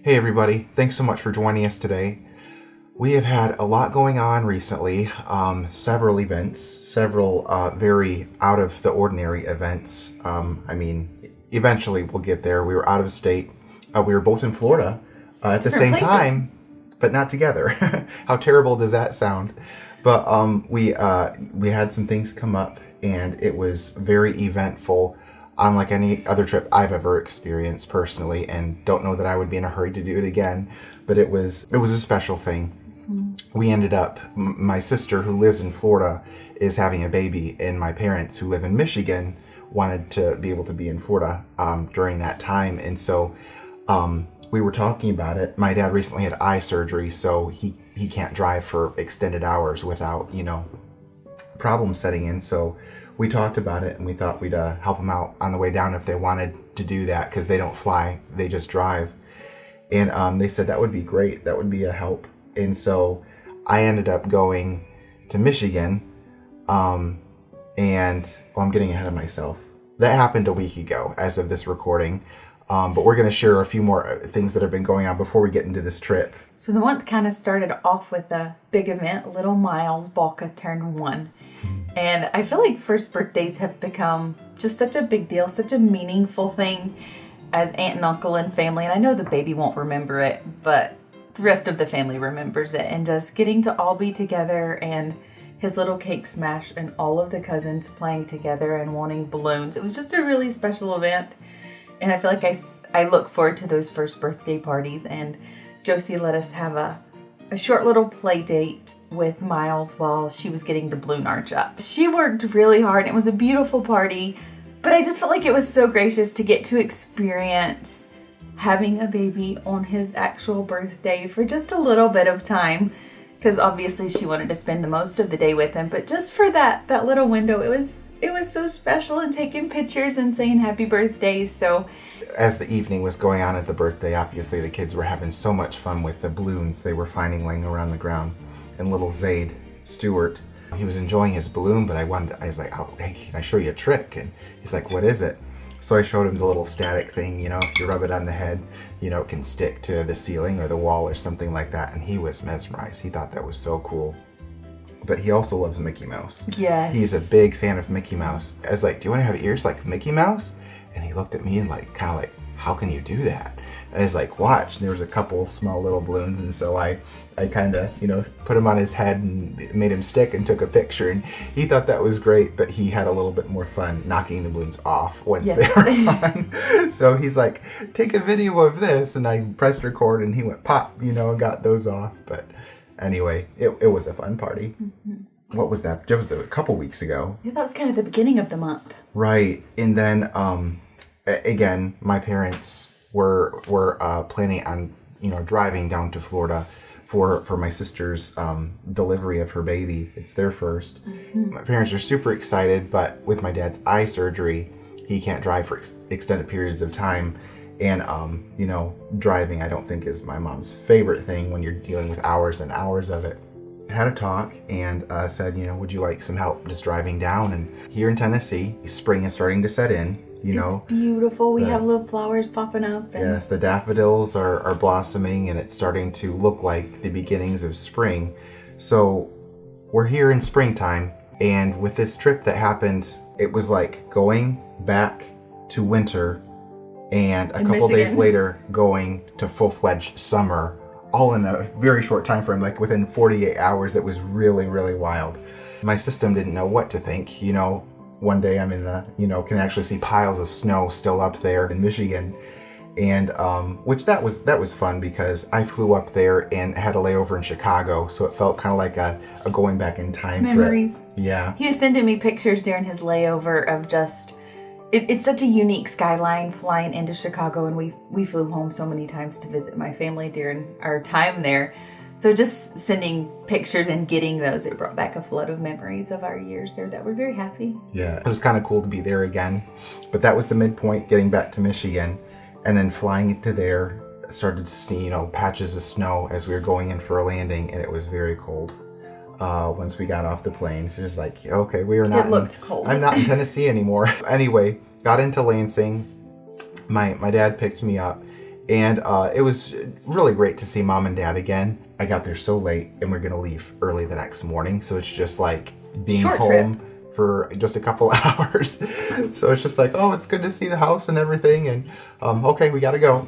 Hey everybody, thanks so much for joining us today. We have had a lot going on recently, several events, several very out of the ordinary events. Eventually we'll get there. We were out of state. We were both in Florida at the same places. time, but not together. How terrible does that sound? But we had some things come up, and it was very eventful, unlike any other trip I've ever experienced personally, and don't know that I would be in a hurry to do it again. But it was a special thing. Mm-hmm. We ended up, my sister who lives in Florida is having a baby, and my parents who live in Michigan wanted to be able to be in Florida during that time. And so we were talking about it. My dad recently had eye surgery, so he can't drive for extended hours without, problems setting in. So we talked about it, and we thought we'd help them out on the way down if they wanted to do that, because they don't fly, they just drive. And they said that would be great, that would be a help. And so I ended up going to Michigan, and I'm getting ahead of myself. That happened a week ago as of this recording, but we're going to share a few more things that have been going on before we get into this trip. So the month kind of started off with a big event. Little Miles, Balka, turned 1. And I feel like first birthdays have become just such a big deal, such a meaningful thing as aunt and uncle and family. And I know the baby won't remember it, but the rest of the family remembers it. And just getting to all be together, and his little cake smash, and all of the cousins playing together and wanting balloons. It was just a really special event. And I feel like I look forward to those first birthday parties. And Josie let us have a short little play date with Miles while she was getting the balloon arch up. She worked really hard. It was a beautiful party, but I just felt like it was so gracious to get to experience having a baby on his actual birthday for just a little bit of time, because obviously she wanted to spend the most of the day with him, but just for that little window, it was so special, and taking pictures and saying happy birthday. So as the evening was going on at the birthday, obviously the kids were having so much fun with the balloons they were finding laying around the ground. And little Zaid Stewart, he was enjoying his balloon, but I was like, oh, hey, can I show you a trick? And he's like, what is it? So I showed him the little static thing, if you rub it on the head, it can stick to the ceiling or the wall or something like that. And he was mesmerized. He thought that was so cool. But he also loves Mickey Mouse. Yes. He's a big fan of Mickey Mouse. I was like, do you want to have ears like Mickey Mouse? And he looked at me and kind of like, how can you do that? And I was like, watch. And there was a couple small little balloons. And so I kind of, put him on his head and made him stick and took a picture. And he thought that was great, but he had a little bit more fun knocking the balloons off once they were on. So he's like, take a video of this. And I pressed record, and he went pop, and got those off. But anyway, it was a fun party. Mm-hmm. What was that? It was a couple weeks ago. Yeah, that was kind of the beginning of the month. Right. And then, again, my parents were planning on, driving down to Florida for my sister's delivery of her baby. It's their first. Mm-hmm. My parents are super excited, but with my dad's eye surgery, he can't drive for extended periods of time. And, driving, I don't think is my mom's favorite thing when you're dealing with hours and hours of it. I had a talk and said, would you like some help just driving down? And here in Tennessee, spring is starting to set in. It's beautiful. We have little flowers popping up. Yes, the daffodils are blossoming, and it's starting to look like the beginnings of spring. So we're here in springtime, and with this trip that happened, it was like going back to winter and a couple days later going to full-fledged summer, all in a very short time frame, like within 48 hours. It was really, really wild. My system didn't know what to think. One day I'm in can actually see piles of snow still up there in Michigan. And which that was fun, because I flew up there and had a layover in Chicago, so it felt kind of like a going back in time memories. Trip. Yeah. He was sending me pictures during his layover of just it's such a unique skyline flying into Chicago, and we flew home so many times to visit my family during our time there. So just sending pictures and getting those, it brought back a flood of memories of our years there that we're very happy. Yeah, it was kind of cool to be there again. But that was the midpoint, getting back to Michigan, and then flying into there, started to see, patches of snow as we were going in for a landing, and it was very cold. Once we got off the plane, it was like, okay, we are not. It looked cold. I'm not in Tennessee anymore. Anyway, got into Lansing. My dad picked me up, And it was really great to see Mom and Dad again. I got there so late, and we're going to leave early the next morning. So it's just like being Short home trip. for just a couple hours. So it's just like, oh, it's good to see the house and everything. And okay, we got to go.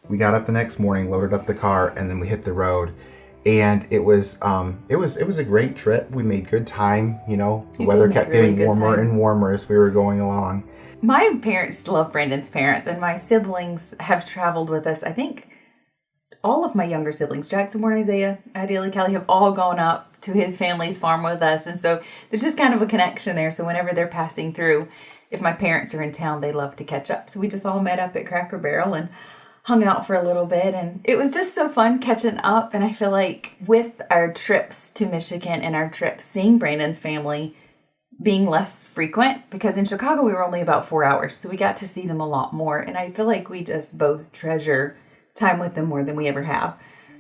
We got up the next morning, loaded up the car, and then we hit the road. And it was a great trip. We made good time. You know, the weather kept getting warmer and warmer as we were going along. My parents love Brandon's parents, and my siblings have traveled with us. I think all of my younger siblings, Jackson, Warren, Isaiah, ideally Kelly, have all gone up to his family's farm with us. And so there's just kind of a connection there. So whenever they're passing through, if my parents are in town, they love to catch up. So we just all met up at Cracker Barrel and hung out for a little bit. And it was just so fun catching up. And I feel like with our trips to Michigan and our trips seeing Brandon's family being less frequent, because in Chicago we were only about 4 hours, so we got to see them a lot more, and I feel like we just both treasure time with them more than we ever have.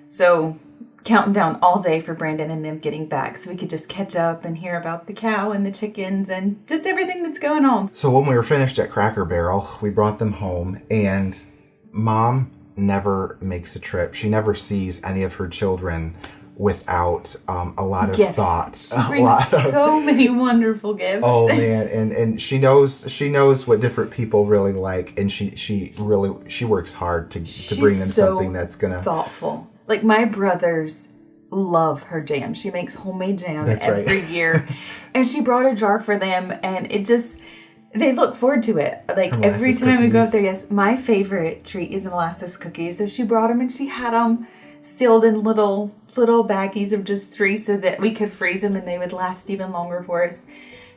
So counting down all day for Brandon and them getting back so we could just catch up and hear about the cow and the chickens and just everything that's going on. So when we were finished at Cracker Barrel, we brought them home, and Mom never makes a trip. She never sees any of her children without a lot of Gifts. thought. She brings so many wonderful gifts. Oh man, and she knows what different people really like, and she works hard to bring them so something that's gonna thoughtful. Like my brothers love her jam. She makes homemade jam every year, and she brought a jar for them, and it just. They look forward to it. Like every time we go up there, yes, my favorite treat is molasses cookies. So she brought them, and she had them sealed in little baggies of just 3 so that we could freeze them and they would last even longer for us.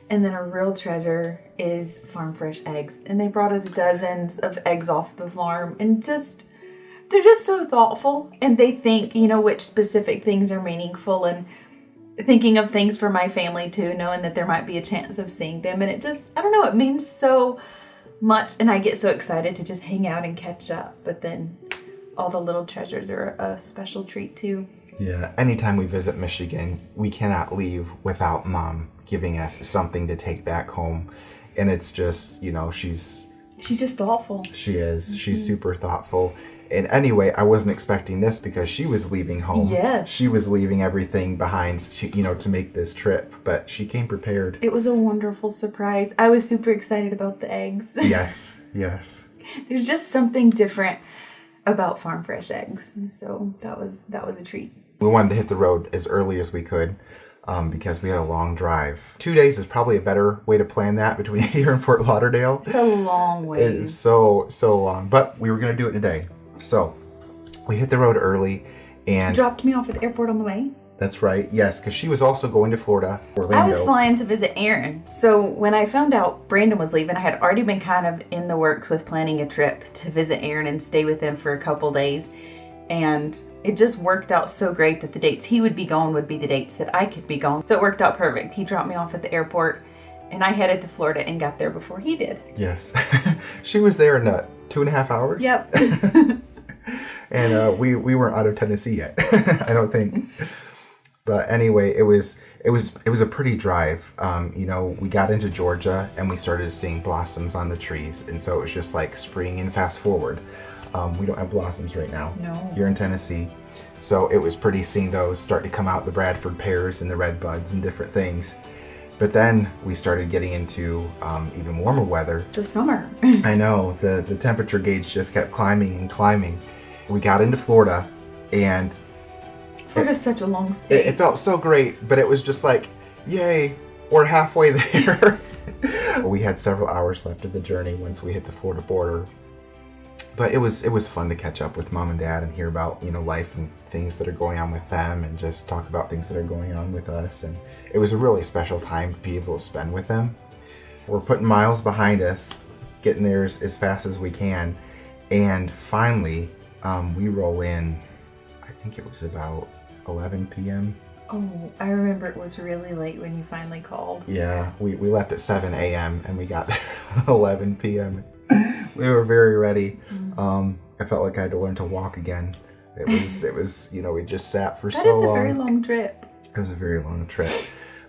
And then a real treasure is farm fresh eggs. And they brought us dozens of eggs off the farm, and they're just so thoughtful, and they think, which specific things are meaningful, and thinking of things for my family too, knowing that there might be a chance of seeing them. And it just, I don't know, it means so much. And I get so excited to just hang out and catch up. But then all the little treasures are a special treat too. Yeah, anytime we visit Michigan, we cannot leave without Mom giving us something to take back home. And it's just, she's just thoughtful. She is. Mm-hmm. She's super thoughtful. And anyway, I wasn't expecting this because she was leaving home. Yes. She was leaving everything behind to make this trip, but she came prepared. It was a wonderful surprise. I was super excited about the eggs. Yes. There's just something different about farm fresh eggs. So that was a treat. We wanted to hit the road as early as we could because we had a long drive. 2 days is probably a better way to plan that between here and Fort Lauderdale. It's a long ways. It's so long, but we were going to do it in a day. So we hit the road early and... You dropped me off at the airport on the way? That's right, yes, because she was also going to Florida, Orlando. I was flying to visit Erin. So when I found out Brandon was leaving, I had already been kind of in the works with planning a trip to visit Erin and stay with him for a couple days. And it just worked out so great that the dates he would be gone would be the dates that I could be gone. So it worked out perfect. He dropped me off at the airport, and I headed to Florida and got there before he did. Yes. She was there in 2.5 hours? Yep. And we weren't out of Tennessee yet, I don't think. But anyway, it was a pretty drive. We got into Georgia and we started seeing blossoms on the trees, and so it was just like spring and fast forward. We don't have blossoms right now. No. Here in Tennessee, so it was pretty seeing those start to come out, the Bradford pears and the red buds and different things. But then we started getting into even warmer weather. The summer. I know the temperature gauge just kept climbing and climbing. We got into Florida, and Florida's such a long stay. It felt so great, but it was just like, yay, we're halfway there. We had several hours left of the journey once we hit the Florida border. But it was fun to catch up with Mom and Dad and hear about, life and things that are going on with them, and just talk about things that are going on with us. And it was a really special time to be able to spend with them. We're putting miles behind us, getting there as fast as we can. And finally, we roll in, I think it was about 11 p.m. Oh, I remember it was really late when you finally called. Yeah, we left at 7 a.m. and we got there at 11 p.m. We were very ready. I felt like I had to learn to walk again. It was we just sat for so long. That is a very long trip. It was a very long trip.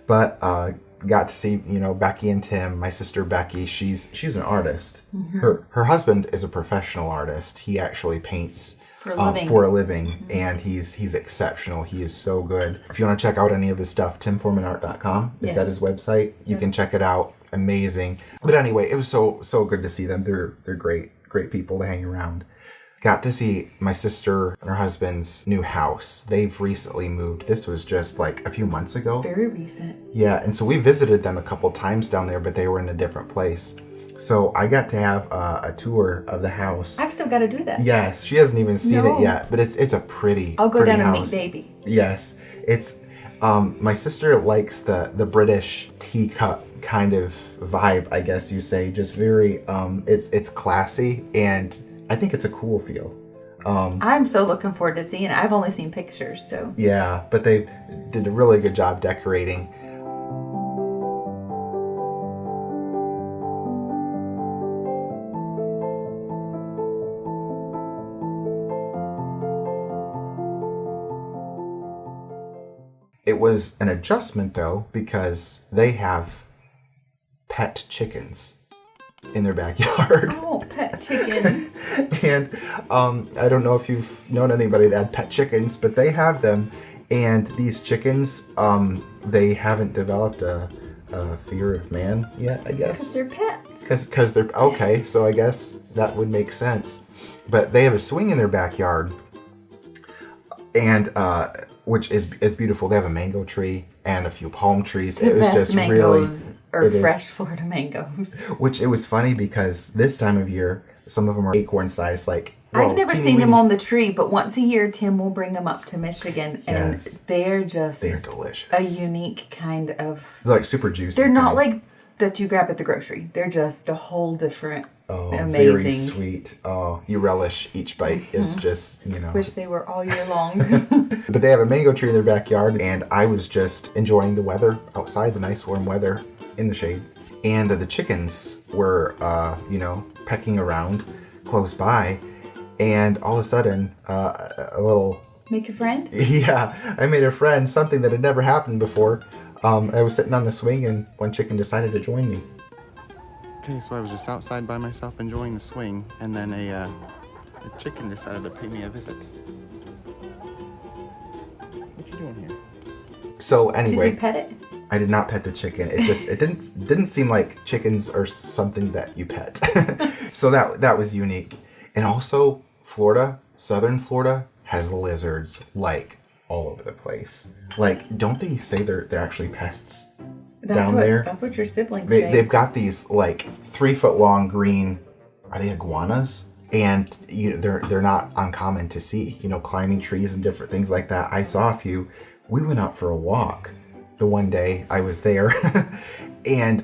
But got to see, Becky and Tim. My sister Becky, she's an artist. Her husband is a professional artist. He actually paints for a living, and he's exceptional. He is so good. If you want to check out any of his stuff, timformanart.com is that his website. You can check it out. Amazing. But anyway, it was so good to see them. They're great people to hang around. Got to see my sister and her husband's new house. They've recently moved. This was just like a few months ago. Very recent. Yeah, and so we visited them a couple times down there, but they were in a different place. So I got to have a tour of the house. I've still got to do that. Yes, she hasn't even seen it yet, but it's a pretty I'll go down house. and meet baby. Yes, it's my sister likes the British teacup kind of vibe, I guess you say. Just very it's classy, and I think it's a cool feel. I'm so looking forward to seeing it. I've only seen pictures, so. Yeah, but they did a really good job decorating. It was an adjustment though, because they have pet chickens in their backyard. Oh, pet chickens. And I don't know if you've known anybody that had pet chickens, but they have them. And these chickens, they haven't developed a fear of man yet, I guess. Because they're pets. Because they're, okay, so I guess that would make sense. But they have a swing in their backyard, and which is beautiful. They have a mango tree and a few palm trees. The it was best just mangoes really are fresh Florida mangoes. Which it was funny because this time of year, some of them are acorn sized. Like I've never seen them on the tree, but once a year, Tim will bring them up to Michigan, and they're delicious. A unique kind of. They're like super juicy. They're not like that you grab at the grocery. They're just a whole different. Amazing. Very sweet. Oh, you relish each bite. It's just, Wish they were all year long. But they have a mango tree in their backyard, and I was just enjoying the weather outside, the nice warm weather in the shade. And the chickens were, pecking around close by, and all of a sudden, a little... Make a friend? Yeah, I made a friend, something that had never happened before. I was sitting on the swing, and one chicken decided to join me. Okay, so I was just outside by myself enjoying the swing, and then a chicken decided to pay me a visit. What you doing here? So anyway, did you pet it? I did not pet the chicken. It didn't seem like chickens are something that you pet. So that was unique. And also Florida, southern Florida has lizards like all over the place. Like, don't they say they're actually pests? There. That's what your siblings say. They've got these like 3 foot long green, are they iguanas? And they're not uncommon to see, climbing trees and different things like that. I saw a few. We went out for a walk the one day I was there, and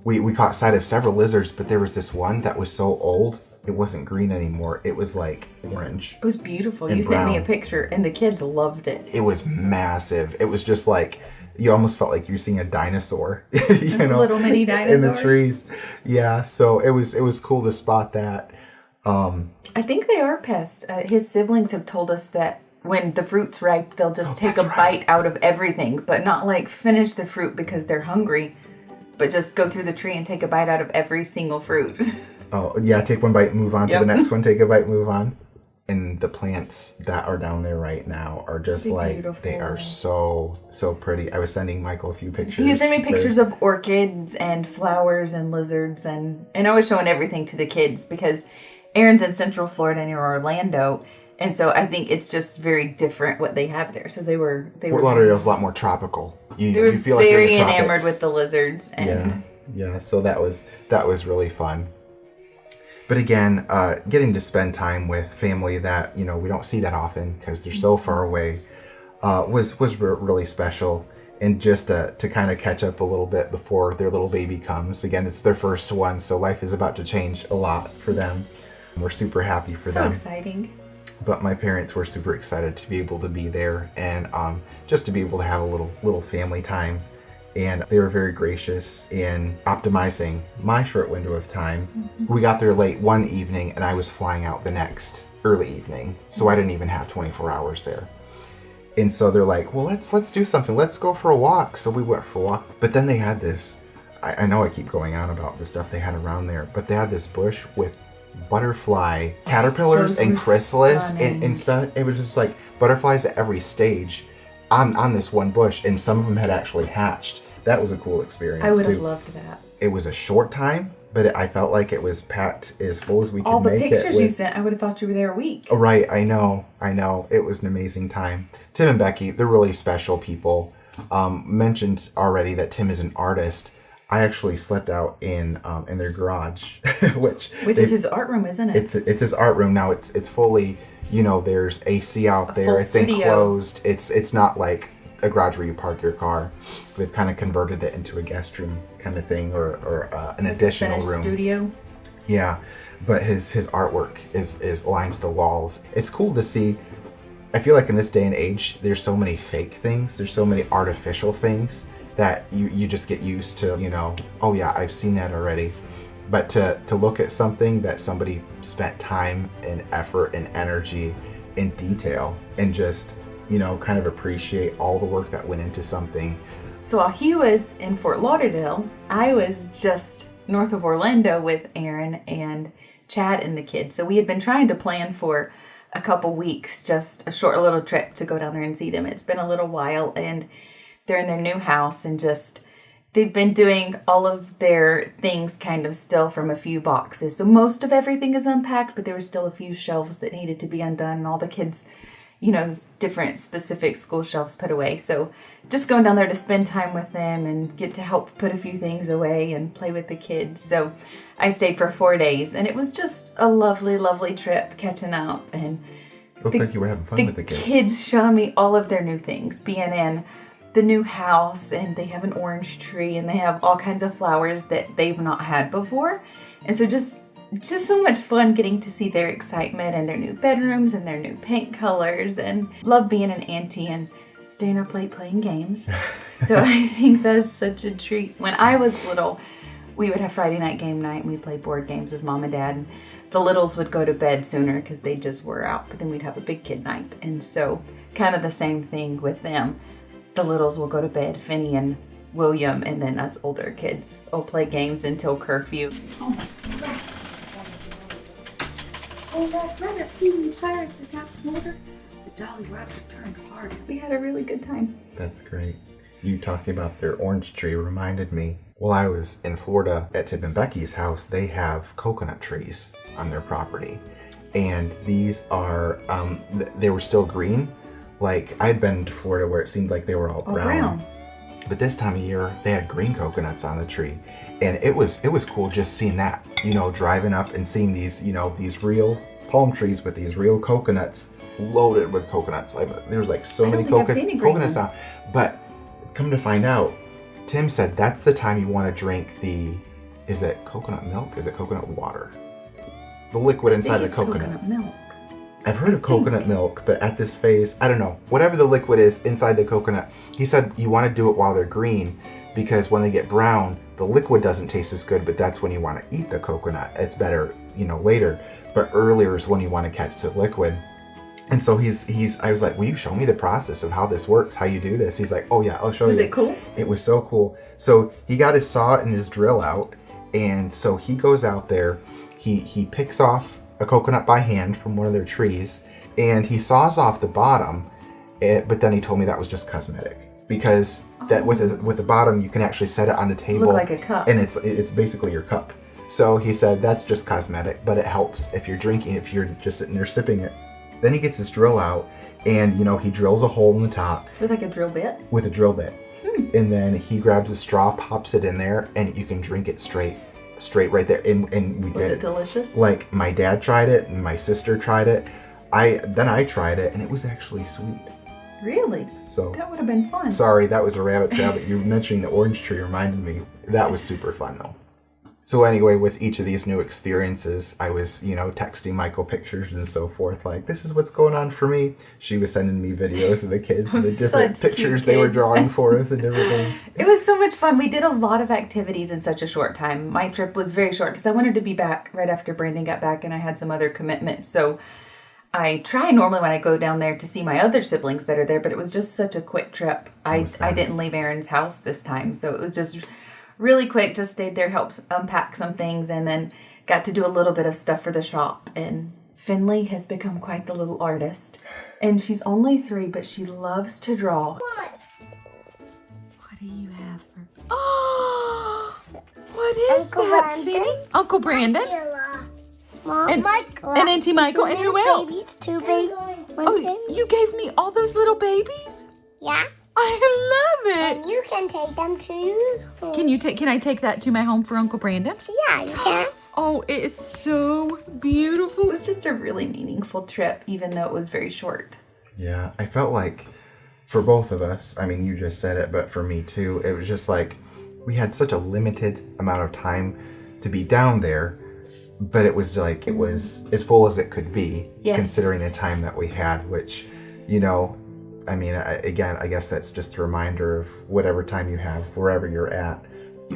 we caught sight of several lizards, but there was this one that was so old, it wasn't green anymore. It was like orange. It was beautiful. You sent me a picture, and the kids loved it. It was massive. It was just like, you almost felt like you were seeing a dinosaur, little mini dinosaur in the trees. Yeah, so it was cool to spot that. I think they are pests. His siblings have told us that when the fruit's ripe, they'll just take a bite out of everything, but not like finish the fruit because they're hungry, but just go through the tree and take a bite out of every single fruit. Oh yeah, take one bite, move on to the next one. Take a bite, move on. And the plants that are down there right now are just beautiful. They are so pretty. I was sending Michael a few pictures. He sent me pictures of orchids and flowers and lizards, and I was showing everything to the kids because Erin's in Central Florida near Orlando, and so I think it's just very different what they have there. So they were Fort Lauderdale's a lot more tropical. They were you feel very like you're in the enamored with the lizards. And yeah. So that was really fun. But again, getting to spend time with family that, we don't see that often because they're so far away, was really special. And just to kind of catch up a little bit before their little baby comes. Again, it's their first one, so life is about to change a lot for them. We're super happy for them. So exciting. But my parents were super excited to be able to be there and just to be able to have a little family time. And they were very gracious in optimizing my short window of time. Mm-hmm. We got there late one evening, and I was flying out the next early evening, so I didn't even have 24 hours there. And so they're like, well, let's do something. Let's go for a walk. So we went for a walk. But then they had this, I know I keep going on about the stuff they had around there, but they had this bush with butterfly caterpillars Those and were chrysalis stunning. and stuff. It was just like butterflies at every stage on this one bush, and some of them had actually hatched. That was a cool experience. I would have too. loved that. It was a short time, but I felt like it was packed as full as we could All the make it. pictures you sent, I would have thought you were there a week. Oh, right, I know. It was an amazing time. Tim and Becky, they're really special people. Mentioned already that Tim is an artist. I actually slept out in their garage, which is his art room, isn't it? It's his art room now. It's fully, there's AC out there. full It's studio. enclosed. It's not like a garage where you park your car. They've kind of converted it into a guest room kind of thing, or an additional Finished room. studio. Yeah, but his artwork is lines the walls. It's cool to see. I feel like in this day and age, there's so many fake things. There's so many artificial things that you just get used to, oh yeah, I've seen that already. But to look at something that somebody spent time and effort and energy and detail and just, kind of appreciate all the work that went into something. So while he was in Fort Lauderdale, I was just north of Orlando with Erin and Chad and the kids. So we had been trying to plan for a couple weeks, just a short little trip to go down there and see them. It's been a little while, and they're in their new house, and just they've been doing all of their things kind of still from a few boxes. So most of everything is unpacked, but there were still a few shelves that needed to be undone, and all the kids, different specific school shelves put away. So just going down there to spend time with them and get to help put a few things away and play with the kids. So I stayed for 4 days, and it was just a lovely, lovely trip catching up. And Looked like you were having fun with the kids. showing me all of their new things, being in the new house, and they have an orange tree, and they have all kinds of flowers that they've not had before. And so just so much fun getting to see their excitement and their new bedrooms and their new paint colors, and love being an auntie and staying up late playing games. So I think that's such a treat. When I was little, we would have Friday night game night, and we'd play board games with Mom and Dad, and the littles would go to bed sooner because they just were out, but then we'd have a big kid night. And so kind of the same thing with them. The littles will go to bed, Finney and William, and then us older kids will play games until curfew. Oh my God. Oh, that runner being tired with that motor. The Dolly Roger turned hard. We had a really good time. That's great. You talking about their orange tree reminded me. While I was in Florida at Tip and Becky's house, they have coconut trees on their property. And these are, they were still green. Like, I'd been to Florida where it seemed like they were all brown. But this time of year, they had green coconuts on the tree. And it was cool just seeing that, driving up and seeing these, these real palm trees with these real coconuts loaded with coconuts. Like, there's like so many coconuts on. But come to find out, Tim said that's the time you want to drink is it coconut milk? Is it coconut water? The liquid inside the coconut milk. I've heard of coconut milk, but at this phase, I don't know. Whatever the liquid is inside the coconut, he said you want to do it while they're green, because when they get brown, the liquid doesn't taste as good, but that's when you want to eat the coconut. It's better, later, but earlier is when you want to catch the liquid. And so I was like, will you show me the process of how this works, how you do this? He's like, oh yeah, I'll show you. Was it cool? It was so cool. So he got his saw and his drill out, and so he goes out there, he picks off a coconut by hand from one of their trees, and he saws off the bottom, but then he told me that was just cosmetic, because that with the bottom you can actually set it on a table. Look like a cup. And it's basically your cup. So he said that's just cosmetic, but it helps if you're drinking, if you're just sitting there sipping it. Then he gets his drill out, and he drills a hole in the top. With like a drill bit? With a drill bit. And then he grabs a straw, pops it in there, and you can drink it straight right there. And we did. Was it delicious? Like, my dad tried it and my sister tried it. Then I tried it, and it was actually sweet. Really? So that would have been fun. Sorry, that was a rabbit trail that you mentioning the orange tree reminded me. That was super fun though. So anyway, with each of these new experiences, I was, texting Michael pictures and so forth, like, this is what's going on for me. She was sending me videos of the kids and the different pictures they were drawing for us and different things. It was so much fun. We did a lot of activities in such a short time. My trip was very short because I wanted to be back right after Brandon got back, and I had some other commitments. So I try normally when I go down there to see my other siblings that are there, but it was just such a quick trip. I didn't leave Erin's house this time, so it was just really quick. Just stayed there, helped unpack some things, and then got to do a little bit of stuff for the shop. And Finley has become quite the little artist. And she's only 3, but she loves to draw. What do you have for... Oh! What is Uncle that, Brandon. Finny? Uncle Brandon? Mom, And, Michaela. and Auntie Michael, and who else? Babies, 2 babies. Oh, you gave me all those little babies? Yeah. I love it. And you can take them to your home. Can I take that to my home for Uncle Brandon? Yeah, you can. Oh, it is so beautiful. It was just a really meaningful trip, even though it was very short. Yeah, I felt like for both of us, I mean, you just said it, but for me too, it was just like we had such a limited amount of time to be down there, but it was like it was as full as it could be, considering the time that we had, which, you know, I mean, again, I guess that's just a reminder of whatever time you have, wherever you're at,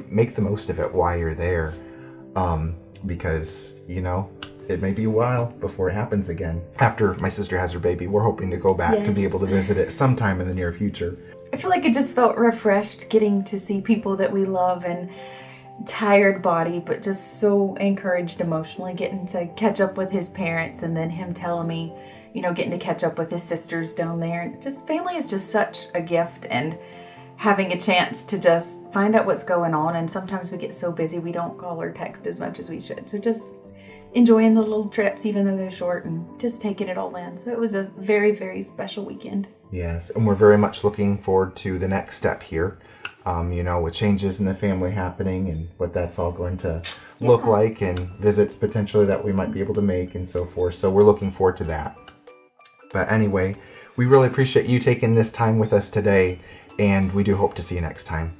make the most of it while you're there, because, you know, it may be a while before it happens again. After my sister has her baby, we're hoping to go back to be able to visit it sometime in the near future. I feel like it just felt refreshed getting to see people that we love, and tired body, but just so encouraged emotionally, getting to catch up with his parents, and then him telling me, you know, getting to catch up with his sisters down there. And just family is just such a gift, and having a chance to just find out what's going on. And sometimes we get so busy we don't call or text as much as we should. So just enjoying the little trips, even though they're short, and just taking it all in. So it was a very, very special weekend. Yes, and we're very much looking forward to the next step here. You know, with changes in the family happening and what that's all going to look like, and visits potentially that we might be able to make and so forth. So we're looking forward to that. But anyway, we really appreciate you taking this time with us today, and we do hope to see you next time.